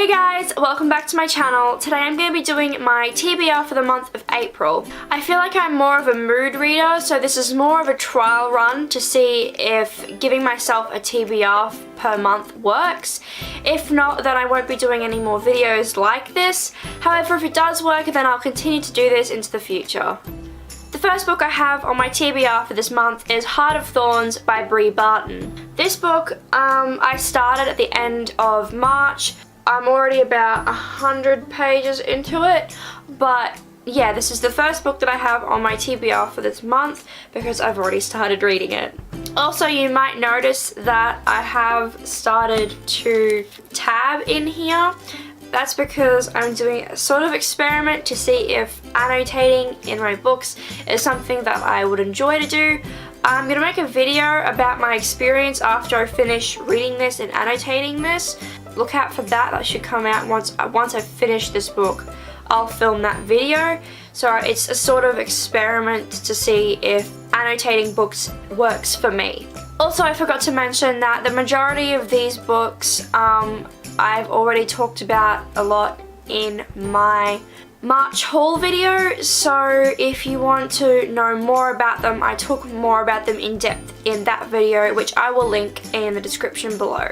Hey guys, welcome back to my channel. Today I'm going to be doing my TBR for the month of April. I feel like I'm more of a mood reader, so this is more of a trial run to see if giving myself a TBR per month works. If not, then I won't be doing any more videos like this. However, if it does work, then I'll continue to do this into the future. The first book I have on my TBR for this month is Heart of Thorns by Brie Barton. This book I started at the end of March. I'm already about 100 pages into it, but yeah, this is the first book that I have on my TBR for this month because I've already started reading it. Also, you might notice that I have started to tab in here. That's because I'm doing a sort of experiment to see if annotating in my books is something that I would enjoy to do. I'm going to make a video about my experience after I finish reading this and annotating this. Look out for that. That should come out once I finish this book. I'll film that video. So it's a sort of experiment to see if annotating books works for me. Also, I forgot to mention that the majority of these books I've already talked about a lot in my March haul video, so if you want to know more about them, I talk more about them in depth in that video, which I will link in the description below.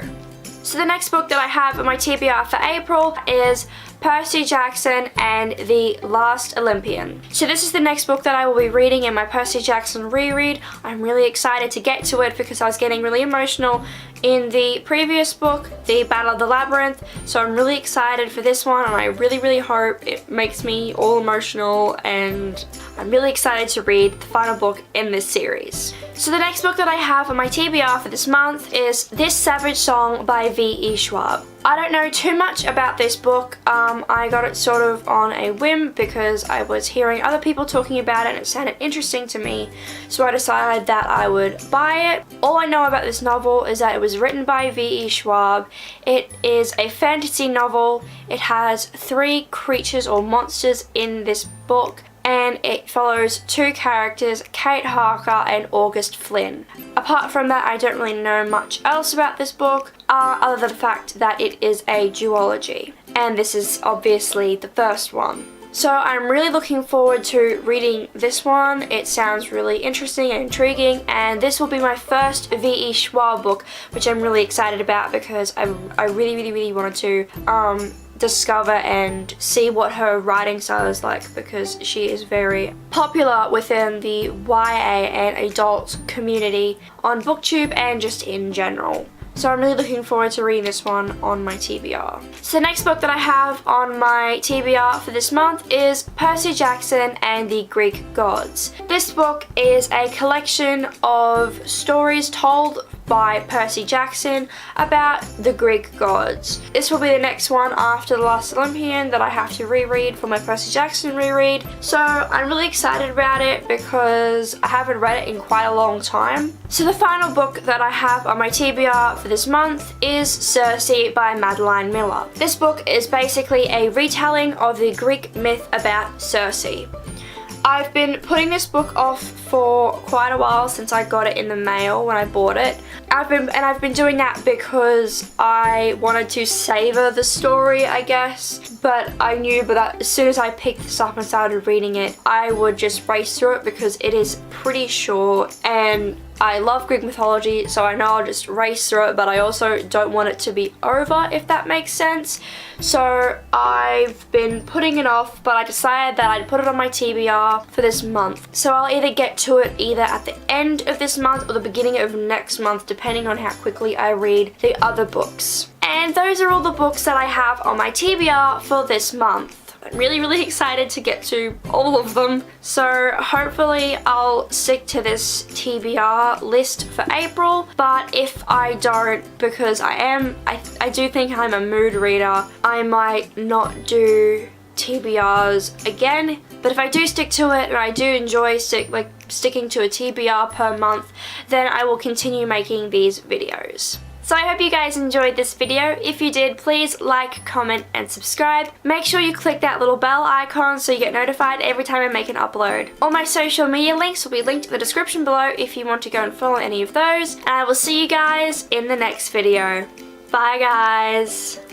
So the next book that I have on my TBR for April is Percy Jackson and the Last Olympian. So this is the next book that I will be reading in my Percy Jackson reread. I'm really excited to get to it because I was getting really emotional in the previous book, The Battle of the Labyrinth, so I'm really excited for this one and I really hope it makes me all emotional, and I'm really excited to read the final book in this series. So the next book that I have on my TBR for this month is This Savage Song by V.E. Schwab. I don't know too much about this book. I got it sort of on a whim because I was hearing other people talking about it and it sounded interesting to me, so I decided that I would buy it. All I know about this novel is that it was written by V.E. Schwab. It is a fantasy novel. It has 3 creatures or monsters in this book, and it follows 2 characters, Kate Harker and August Flynn. Apart from that, I don't really know much else about this book, other than the fact that it is a duology, and this is obviously the first one. So I'm really looking forward to reading this one. It sounds really interesting and intriguing, and this will be my first V.E. Schwab book, which I'm really excited about because I really wanted to discover and see what her writing style is like, because she is very popular within the YA and adult community on BookTube and just in general. So I'm really looking forward to reading this one on my TBR. So the next book that I have on my TBR for this month is Percy Jackson and the Greek Gods. This book is a collection of stories told by Percy Jackson about the Greek gods. This will be the next one after The Last Olympian that I have to reread for my Percy Jackson reread. So I'm really excited about it because I haven't read it in quite a long time. So the final book that I have on my TBR for this month is Cersei by Madeline Miller. This book is basically a retelling of the Greek myth about Cersei. I've been putting this book off for quite a while since I got it in the mail when I bought it. I've been doing that because I wanted to savor the story, I guess. But I knew that as soon as I picked this up and started reading it, I would just race through it because it is pretty short and I love Greek mythology, so I know I'll just race through it, but I also don't want it to be over, if that makes sense. So I've been putting it off, but I decided that I'd put it on my TBR for this month. So I'll either get to it either at the end of this month or the beginning of next month, depending on how quickly I read the other books. And those are all the books that I have on my TBR for this month. I'm really excited to get to all of them, so hopefully I'll stick to this TBR list for April, but if I don't, because I do think I'm a mood reader, I might not do TBRs again. But if I do stick to it and I do enjoy sticking to a TBR per month, then I will continue making these videos. So I hope you guys enjoyed this video. If you did, please like, comment, and subscribe. Make sure you click that little bell icon so you get notified every time I make an upload. All my social media links will be linked in the description below if you want to go and follow any of those. And I will see you guys in the next video. Bye guys!